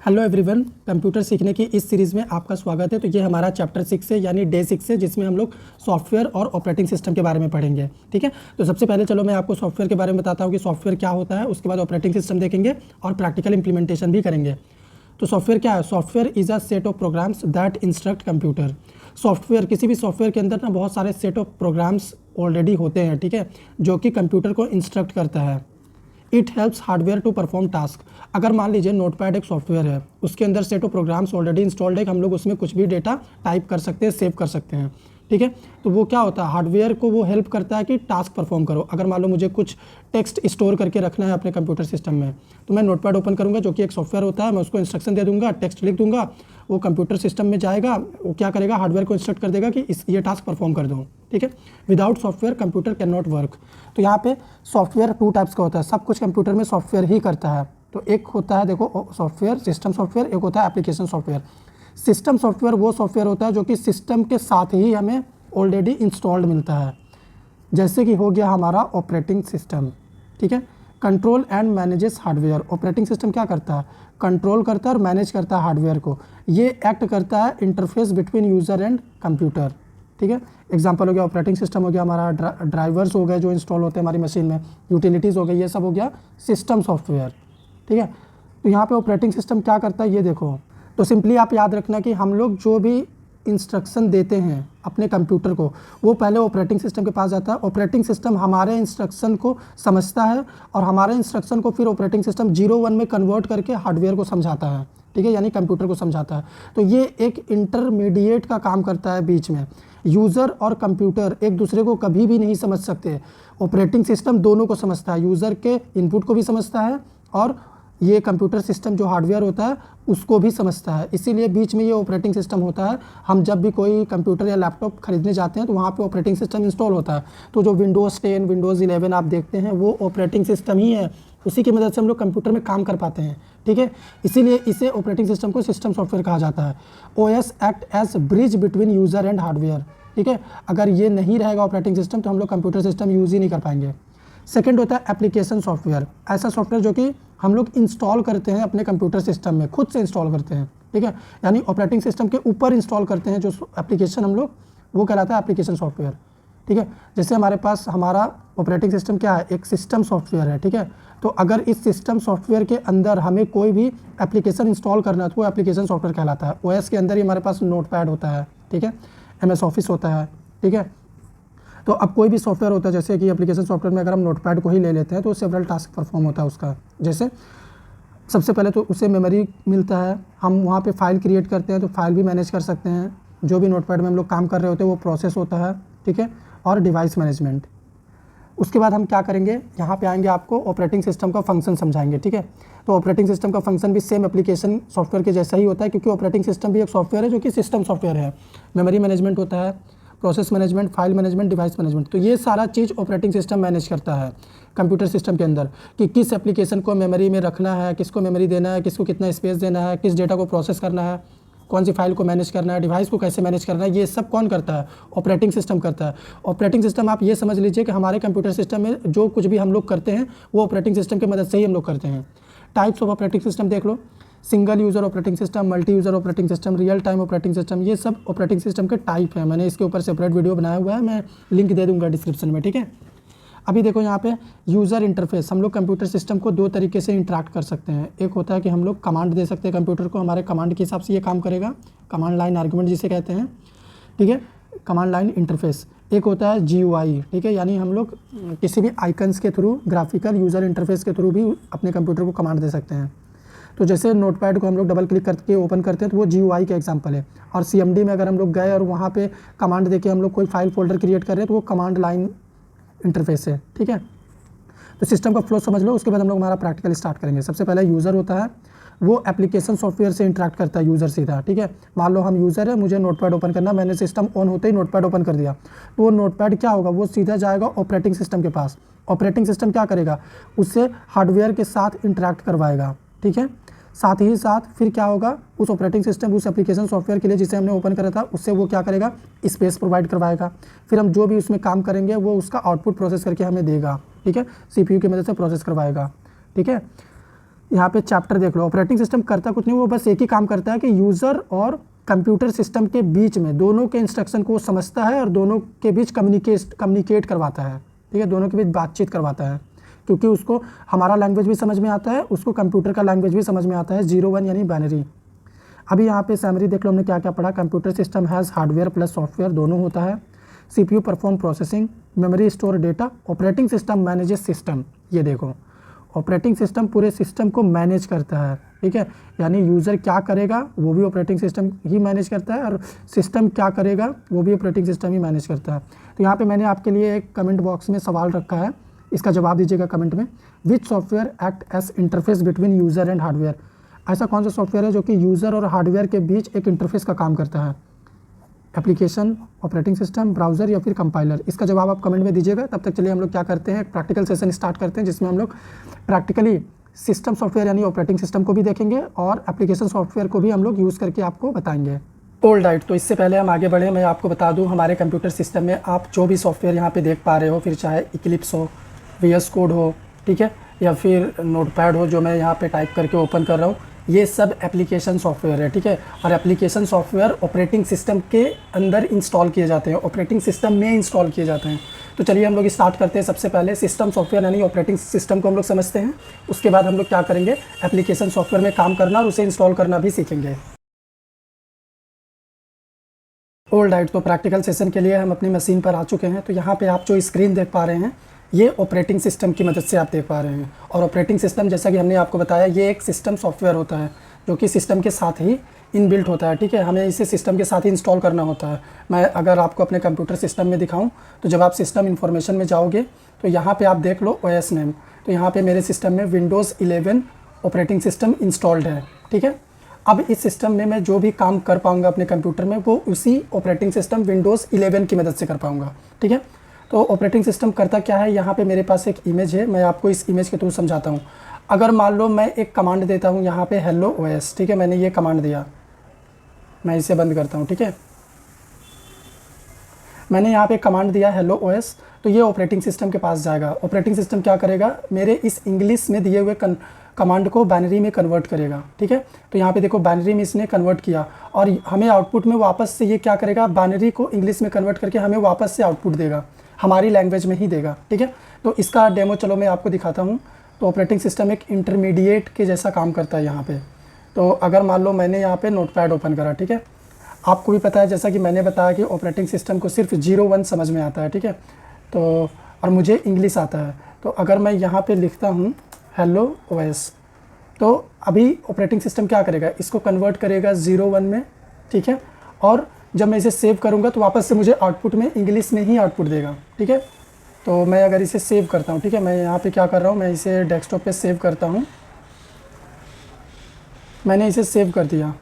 Hello everyone, computer सीखने की इस सीरीज़ में आपका स्वागत है। तो ये हमारा चैप्टर 6 है यानी डे 6 है, जिसमें हम लोग सॉफ्टवेयर और ऑपरेटिंग सिस्टम के बारे में पढ़ेंगे। ठीक है, तो सबसे पहले चलो मैं आपको सॉफ्टवेयर के बारे में बताता हूँ कि सॉफ्टवेयर क्या होता है। उसके बाद ऑपरेटिंग सिस्टम देखेंगे और प्रैक्टिकल इंप्लीमेंटेशन भी करेंगे। तो सॉफ्टवेयर क्या है? Software is a set of programmes that instruct computer. Software, किसी भी सॉफ्टवेयर के अंदर ना बहुत सारे सेट ऑफ प्रोग्राम्स ऑलरेडी होते हैं, ठीक है, जो कि कंप्यूटर को इंस्ट्रक्ट करता है। It helps hardware to perform task. अगर मान लीजिए नोटपैड एक सॉफ्टवेयर है, उसके अंदर set of programs already installed है, हम लोग उसमें कुछ भी डेटा टाइप कर सकते हैं, सेव कर सकते हैं। ठीक है, तो वो क्या होता है, हार्डवेयर को वो हेल्प करता है कि टास्क परफॉर्म करो। अगर मान लो मुझे कुछ टेक्स्ट स्टोर करके रखना है अपने कंप्यूटर सिस्टम में, तो मैं नोटपैड ओपन करूँगा, जो कि एक सॉफ्टवेयर होता है। मैं उसको इंस्ट्रक्शन दे दूंगा, टेक्स्ट लिख दूंगा, वो कंप्यूटर सिस्टम में जाएगा, वो क्या करेगा, हार्डवेयर को इंस्ट्रक्ट कर देगा कि ये टास्क परफॉर्म कर दो। ठीक है, without software computer can not work. तो यहाँ पे सॉफ्टवेयर टू टाइप्स का होता है, सब कुछ कंप्यूटर में सॉफ्टवेयर ही करता है। तो एक होता है, देखो, सॉफ्टवेयर सिस्टम सॉफ्टवेयर, एक होता है एप्लीकेशन सॉफ्टवेयर। सिस्टम सॉफ्टवेयर वो सॉफ्टवेयर होता है जो कि सिस्टम के साथ ही हमें ऑलरेडी इंस्टॉल्ड मिलता है, जैसे कि हो गया हमारा ऑपरेटिंग सिस्टम। ठीक है, control and manages hardware. Operating system क्या करता है, कंट्रोल करता है और मैनेज करता है हार्डवेयर को। ये एक्ट करता है interface between user and computer. ठीक है, एग्जांपल हो गया ऑपरेटिंग सिस्टम, हो गया हमारा ड्राइवर्स हो गए जो इंस्टॉल होते हैं हमारी मशीन में, यूटिलिटीज़ हो गई, ये सब हो गया सिस्टम सॉफ्टवेयर। ठीक है, तो यहाँ पे ऑपरेटिंग सिस्टम क्या करता है ये देखो। तो सिंपली आप याद रखना कि हम लोग जो भी इंस्ट्रक्शन देते हैं अपने कंप्यूटर को, वो पहले ऑपरेटिंग सिस्टम के पास जाता है। ऑपरेटिंग सिस्टम हमारे इंस्ट्रक्शन को समझता है और हमारे इंस्ट्रक्शन को फिर ऑपरेटिंग सिस्टम 0-1 में कन्वर्ट करके हार्डवेयर को समझाता है। ठीक है, यानी कंप्यूटर को समझाता है। तो ये एक इंटरमीडिएट का काम करता है बीच में। यूज़र और कंप्यूटर एक दूसरे को कभी भी नहीं समझ सकते। ऑपरेटिंग सिस्टम दोनों को समझता है, यूज़र के इनपुट को भी समझता है और ये कंप्यूटर सिस्टम जो हार्डवेयर होता है उसको भी समझता है। इसीलिए बीच में ये ऑपरेटिंग सिस्टम होता है। हम जब भी कोई कंप्यूटर या लैपटॉप खरीदने जाते हैं तो वहाँ पे ऑपरेटिंग सिस्टम इंस्टॉल होता है। तो जो विंडोज़ 10, विंडोज़ 11 आप देखते हैं, वो ऑपरेटिंग सिस्टम ही है। उसी की मदद से हम लोग कंप्यूटर में काम कर पाते हैं। ठीक है, इसीलिए इसे ऑपरेटिंग सिस्टम को सिस्टम सॉफ्टवेयर कहा जाता है। OS act as bridge between user and hardware. ठीक है, अगर ये नहीं रहेगा ऑपरेटिंग सिस्टम तो हम लोग कंप्यूटर सिस्टम यूज़ ही नहीं कर पाएंगे। सेकंड होता है एप्लीकेशन सॉफ्टवेयर। ऐसा सॉफ्टवेयर जो कि हम लोग इंस्टॉल करते हैं अपने कंप्यूटर सिस्टम में, खुद से इंस्टॉल करते हैं। ठीक है, यानी ऑपरेटिंग सिस्टम के ऊपर इंस्टॉल करते हैं जो एप्लीकेशन हम लोग, वो कहलाता है एप्लीकेशन सॉफ्टवेयर। ठीक है, जैसे हमारे पास हमारा ऑपरेटिंग सिस्टम क्या है, एक सिस्टम सॉफ्टवेयर है। ठीक है, तो अगर इस सिस्टम सॉफ्टवेयर के अंदर हमें कोई भी एप्लीकेशन इंस्टॉल करना है तो वो एप्लीकेशन सॉफ्टवेयर कहलाता है। OS के अंदर ही हमारे पास नोटपैड होता है, ठीक है, MS ऑफिस होता है। ठीक है, तो अब कोई भी सॉफ्टवेयर होता है, जैसे कि एप्लीकेशन सॉफ्टवेयर में अगर हम नोटपैड को ही ले लेते हैं तो सेवरल टास्क परफॉर्म होता है उसका। जैसे सबसे पहले तो उसे मेमोरी मिलता है, हम वहाँ पे फाइल क्रिएट करते हैं तो फाइल भी मैनेज कर सकते हैं। जो भी नोटपैड में हम लोग काम कर रहे होते हैं वो प्रोसेस होता है। ठीक है, और डिवाइस मैनेजमेंट। उसके बाद हम क्या करेंगे, यहाँ पे आएंगे, आपको ऑपरेटिंग सिस्टम का फंक्शन समझाएंगे। ठीक है, तो ऑपरेटिंग सिस्टम का फंक्शन भी सेम एप्लीकेशन सॉफ्टवेयर के जैसा ही होता है, क्योंकि ऑपरेटिंग सिस्टम भी एक सॉफ्टवेयर है जो कि सिस्टम सॉफ्टवेयर है। मेमोरी मैनेजमेंट होता है, process management, file management, device management. तो ये सारा चीज़ ऑपरेटिंग सिस्टम मैनेज करता है कंप्यूटर सिस्टम के अंदर, कि किस एप्लीकेशन को मेमोरी में रखना है, किसको मेमोरी देना है, किसको कितना स्पेस देना है, किस डेटा को प्रोसेस करना है, कौन सी फाइल को मैनेज करना है, डिवाइस को कैसे मैनेज करना है, ये सब कौन करता है, ऑपरेटिंग सिस्टम करता है। ऑपरेटिंग सिस्टम, आप ये समझ लीजिए कि हमारे कंप्यूटर सिस्टम में जो कुछ भी हम लोग करते हैं वो ऑपरेटिंग सिस्टम की मदद से ही हम लोग करते हैं। टाइप्स ऑफ ऑपरेटिंग सिस्टम देख लो, single user operating system, multi user operating system, real time operating system, ये सब ऑपरेटिंग सिस्टम के टाइप हैं। मैंने इसके ऊपर सेपरेट वीडियो बनाया हुआ है, मैं लिंक दे दूंगा डिस्क्रिप्शन में। ठीक है, अभी देखो यहाँ पे यूज़र इंटरफेस, हम लोग कंप्यूटर सिस्टम को दो तरीके से इंटरेक्ट कर सकते हैं। एक होता है कि हम लोग कमांड दे सकते हैं कंप्यूटर को, हमारे कमांड के हिसाब से ये काम करेगा, कमांड लाइन आर्गुमेंट जिसे कहते हैं। ठीक है, कमांड लाइन इंटरफेस। एक होता है GUI। ठीक है, यानी हम लोग किसी भी आइकन्स के थ्रू, ग्राफिकल यूज़र इंटरफेस के थ्रू भी अपने कंप्यूटर को कमांड दे सकते हैं। तो जैसे नोटपैड को हम लोग डबल क्लिक करके ओपन करते हैं तो वो GUI का एग्जांपल है। और CMD में अगर हम लोग गए और वहाँ पे कमांड देके हम लोग कोई फाइल फोल्डर क्रिएट कर रहे हैं तो वो कमांड लाइन इंटरफेस है। ठीक है, तो सिस्टम का फ्लो समझ लो, उसके बाद हम लोग हमारा प्रैक्टिकल स्टार्ट करेंगे। सबसे पहले यूज़र होता है, वो एप्लीकेशन सॉफ्टवेयर से इंटरेक्ट करता है यूज़र सीधा। ठीक है, मान लो हम यूज़र है, मुझे नोटपैड ओपन करना, मैंने सिस्टम ऑन होते ही नोटपैड ओपन कर दिया, तो वो नोटपैड क्या होगा, वो सीधा जाएगा ऑपरेटिंग सिस्टम के पास। ऑपरेटिंग सिस्टम क्या करेगा, उससे हार्डवेयर के साथ इंटरेक्ट करवाएगा। ठीक है, साथ ही साथ फिर क्या होगा, उस ऑपरेटिंग सिस्टम, उस एप्लीकेशन सॉफ्टवेयर के लिए जिसे हमने ओपन करा था, उससे वो क्या करेगा, स्पेस प्रोवाइड करवाएगा। फिर हम जो भी उसमें काम करेंगे वो उसका आउटपुट प्रोसेस करके हमें देगा। ठीक है, CPU की मदद से प्रोसेस करवाएगा। ठीक है, यहाँ पे चैप्टर देख लो। ऑपरेटिंग सिस्टम करता कुछ नहीं, वो बस एक ही काम करता है कि यूज़र और कंप्यूटर सिस्टम के बीच में दोनों के इंस्ट्रक्शन को समझता है और दोनों के बीच कम्युनिकेट करवाता है, ठीक है, दोनों के बीच बातचीत करवाता है, क्योंकि उसको हमारा लैंग्वेज भी समझ में आता है, उसको कंप्यूटर का लैंग्वेज भी समझ में आता है, 0-1 यानी बाइनरी। अभी यहाँ पे समरी देख लो हमने क्या क्या पढ़ा। Computer system has hardware plus software, दोनों होता है। CPU perform processing, memory store data, operating system manages system. ये देखो, ऑपरेटिंग सिस्टम पूरे सिस्टम को मैनेज करता है, ठीक है, यानी यूज़र क्या करेगा वो भी ऑपरेटिंग सिस्टम ही मैनेज करता है, और सिस्टम क्या करेगा वो भी ऑपरेटिंग सिस्टम ही मैनेज करता है। तो यहाँ पे मैंने आपके लिए एक कमेंट बॉक्स में सवाल रखा है, इसका जवाब दीजिएगा कमेंट में। Which software act as interface between user and hardware. ऐसा कौन सा सॉफ्टवेयर है जो कि यूज़र और हार्डवेयर के बीच एक इंटरफेस का काम करता है? एप्लीकेशन, ऑपरेटिंग सिस्टम, ब्राउज़र या फिर कंपाइलर। इसका जवाब आप कमेंट में दीजिएगा। तब तक चलिए हम लोग क्या करते हैं, प्रैक्टिकल सेशन स्टार्ट करते हैं, जिसमें हम लोग प्रैक्टिकली सिस्टम सॉफ्टवेयर यानी ऑपरेटिंग सिस्टम को भी देखेंगे और एप्लीकेशन सॉफ्टवेयर को भी हम लोग यूज़ करके आपको बताएंगे। ऑल राइट, तो इससे पहले हम आगे बढ़े, मैं आपको बता दूं हमारे कंप्यूटर सिस्टम में आप जो भी सॉफ्टवेयर यहाँ पे देख पा रहे हो, फिर चाहे इक्लिप्स हो, VS कोड हो, ठीक है, या फिर नोटपैड हो जो मैं यहाँ पे टाइप करके ओपन कर रहा हूँ, ये सब एप्लीकेशन सॉफ्टवेयर है, ठीक है। और एप्लीकेशन सॉफ्टवेयर ऑपरेटिंग सिस्टम के अंदर इंस्टॉल किए जाते हैं, ऑपरेटिंग सिस्टम में इंस्टॉल किए जाते हैं। तो चलिए हम लोग स्टार्ट करते हैं। सबसे पहले सिस्टम सॉफ्टवेयर यानी ऑपरेटिंग सिस्टम को हम लोग समझते हैं, उसके बाद हम लोग क्या करेंगे, एप्लीकेशन सॉफ्टवेयर में काम करना और उसे इंस्टॉल करना भी सीखेंगे। ऑल राइट, तो प्रैक्टिकल सेशन के लिए हम अपनी मशीन पर आ चुके हैं। तो यहाँ पे आप जो स्क्रीन देख पा रहे हैं, ये ऑपरेटिंग सिस्टम की मदद से आप देख पा रहे हैं। और ऑपरेटिंग सिस्टम, जैसा कि हमने आपको बताया, ये एक सिस्टम सॉफ्टवेयर होता है जो कि सिस्टम के साथ ही इनबिल्ट होता है, ठीक है। हमें इसे सिस्टम के साथ ही इंस्टॉल करना होता है। मैं अगर आपको अपने कंप्यूटर सिस्टम में दिखाऊं, तो जब आप सिस्टम इन्फॉर्मेशन में जाओगे तो यहाँ पे आप देख लो OS नेम। तो यहाँ पे मेरे सिस्टम में Windows 11 ऑपरेटिंग सिस्टम इंस्टॉल्ड है, ठीक है। अब इस सिस्टम में मैं जो भी काम कर पाऊँगा अपने कंप्यूटर में, वो उसी ऑपरेटिंग सिस्टम Windows 11 की मदद से कर पाऊँगा, ठीक है। तो ऑपरेटिंग सिस्टम करता क्या है, यहाँ पे मेरे पास एक इमेज है, मैं आपको इस इमेज के थ्रू समझाता हूँ। अगर मान लो मैं एक कमांड देता हूँ यहाँ पे हेलो OS, ठीक है, मैंने ये कमांड दिया, मैं इसे बंद करता हूँ, ठीक है। मैंने यहाँ पे कमांड दिया हेलो OS, तो ये ऑपरेटिंग सिस्टम के पास जाएगा। ऑपरेटिंग सिस्टम क्या करेगा, मेरे इस इंग्लिश में दिए हुए कमांड को बाइनरी में कन्वर्ट करेगा, ठीक है। तो यहाँ पे देखो बाइनरी में इसने कन्वर्ट किया और हमें आउटपुट में वापस से ये क्या करेगा, बाइनरी को इंग्लिश में कन्वर्ट करके हमें वापस से आउटपुट देगा, हमारी लैंग्वेज में ही देगा, ठीक है। तो इसका डेमो चलो मैं आपको दिखाता हूँ। तो ऑपरेटिंग सिस्टम एक इंटरमीडिएट के जैसा काम करता है यहाँ पे। तो अगर मान लो मैंने यहाँ पे नोटपैड ओपन करा, ठीक है, आपको भी पता है जैसा कि मैंने बताया कि ऑपरेटिंग सिस्टम को सिर्फ 0-1 समझ में आता है, ठीक है। तो और मुझे इंग्लिश आता है। तो अगर मैं यहाँ पे लिखता हूँ हेलो OS, तो अभी ऑपरेटिंग सिस्टम क्या करेगा, इसको कन्वर्ट करेगा 0-1 में, ठीक है। और जब मैं इसे सेव करूँगा तो वापस से मुझे आउटपुट में इंग्लिश में ही आउटपुट देगा, ठीक है। तो मैं अगर इसे सेव करता हूँ, ठीक है, मैं यहाँ पे क्या कर रहा हूँ, मैं इसे डेस्कटॉप पे सेव करता हूँ। मैंने इसे सेव कर दिया।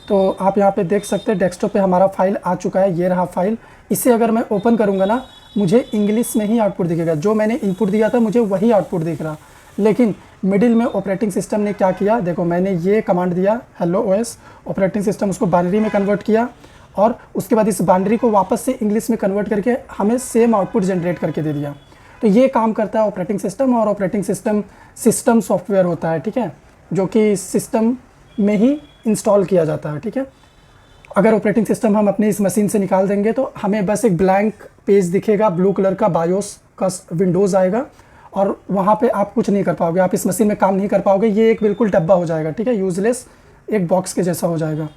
तो आप यहाँ पे देख सकते हैं डेस्कटॉप पे हमारा फाइल आ चुका है, ये रहा फाइल। इसे अगर मैं ओपन करूँगा ना, मुझे इंग्लिश में ही आउटपुट दिखेगा, जो मैंने इनपुट दिया था मुझे वही आउटपुट दिख रहा। लेकिन मिडिल में ऑपरेटिंग सिस्टम ने क्या किया, देखो मैंने ये कमांड दिया हेलो OS, ऑपरेटिंग सिस्टम उसको बाइनरी में कन्वर्ट किया और उसके बाद इस बाइनरी को वापस से इंग्लिश में कन्वर्ट करके हमें सेम आउटपुट जनरेट करके दे दिया। तो ये काम करता है ऑपरेटिंग सिस्टम। और ऑपरेटिंग सिस्टम सॉफ्टवेयर होता है, ठीक है, जो कि सिस्टम में ही इंस्टॉल किया जाता है, ठीक है। अगर ऑपरेटिंग सिस्टम हम अपनी इस मशीन से निकाल देंगे तो हमें बस एक ब्लैंक पेज दिखेगा, ब्लू कलर का बायोस का विंडोज़ आएगा और वहाँ पे आप कुछ नहीं कर पाओगे, आप इस मशीन में काम नहीं कर पाओगे। ये एक बिल्कुल डब्बा हो जाएगा, ठीक है, यूज़लेस, एक बॉक्स के जैसा हो जाएगा।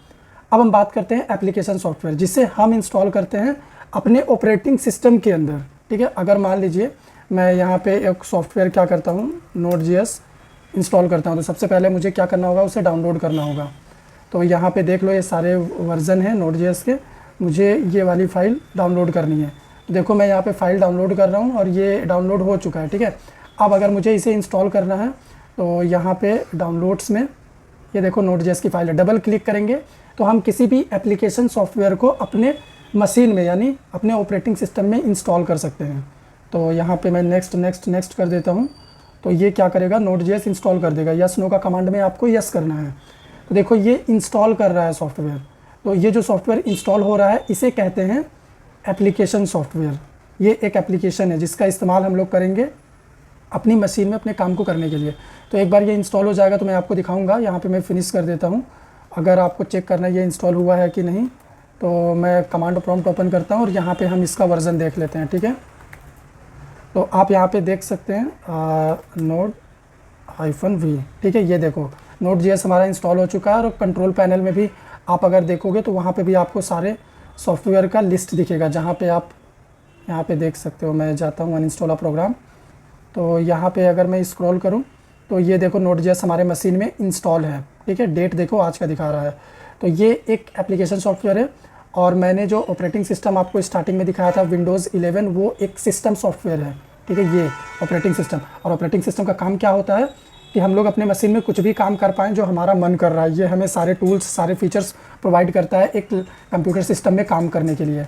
अब हम बात करते हैं एप्लीकेशन सॉफ्टवेयर, जिसे हम इंस्टॉल करते हैं अपने ऑपरेटिंग सिस्टम के अंदर, ठीक है। अगर मान लीजिए मैं यहाँ पे एक सॉफ्टवेयर क्या करता हूँ, Node.js इंस्टॉल करता हूँ, तो सबसे पहले मुझे क्या करना होगा, उसे डाउनलोड करना होगा। तो यहाँ पे देख लो ये सारे वर्जन हैं Node.js के, मुझे ये वाली फ़ाइल डाउनलोड करनी है। तो देखो मैं यहाँ पे फ़ाइल डाउनलोड कर रहा हूँ और ये डाउनलोड हो चुका है, ठीक है। अब अगर मुझे इसे इंस्टॉल करना है तो यहाँ पे डाउनलोड्स में ये देखो Node.js की फ़ाइल है, डबल क्लिक करेंगे तो हम किसी भी एप्लीकेशन सॉफ्टवेयर को अपने मशीन में यानी अपने ऑपरेटिंग सिस्टम में इंस्टॉल कर सकते हैं। तो यहाँ पे मैं नेक्स्ट कर देता हूँ। तो ये क्या करेगा, Node.js इंस्टॉल कर देगा। यस नो का कमांड में आपको यस करना है। तो देखो ये इंस्टॉल कर रहा है सॉफ्टवेयर। तो ये जो सॉफ्टवेयर इंस्टॉल हो रहा है इसे कहते हैं एप्लीकेशन सॉफ्टवेयर। ये एक एप्लीकेशन है जिसका इस्तेमाल हम लोग करेंगे अपनी मशीन में अपने काम को करने के लिए। तो एक बार ये इंस्टॉल हो जाएगा तो मैं आपको दिखाऊंगा। यहाँ पे मैं फिनिश कर देता हूँ। अगर आपको चेक करना है ये इंस्टॉल हुआ है कि नहीं, तो मैं कमांड प्रॉम्प्ट ओपन करता हूँ और यहाँ पे हम इसका वर्जन देख लेते हैं। ठीक है, तो आप यहाँ पे देख सकते हैं Node-V। ठीक है, ये देखो Node.js हमारा इंस्टॉल हो चुका है और कंट्रोल पैनल में भी आप अगर देखोगे तो वहाँ पे भी आपको सारे सॉफ्टवेयर का लिस्ट दिखेगा, जहाँ पे आप यहाँ पे देख सकते हो। मैं जाता हूँ अनइंस्टॉल अ प्रोग्राम, तो यहाँ पे अगर मैं स्क्रॉल करूँ तो ये देखो Node.js हमारे मशीन में इंस्टॉल है। ठीक है, डेट देखो आज का दिखा रहा है। तो ये एक एप्लीकेशन सॉफ्टवेयर है और मैंने जो ऑपरेटिंग सिस्टम आपको स्टार्टिंग में दिखाया था विंडोज़ 11, वो एक सिस्टम सॉफ्टवेयर है। ठीक है, ये ऑपरेटिंग सिस्टम, और ऑपरेटिंग सिस्टम का काम क्या होता है कि हम लोग अपने मशीन में कुछ भी काम कर पाएँ जो हमारा मन कर रहा है। ये हमें सारे टूल्स, सारे फीचर्स प्रोवाइड करता है एक कंप्यूटर सिस्टम में काम करने के लिए।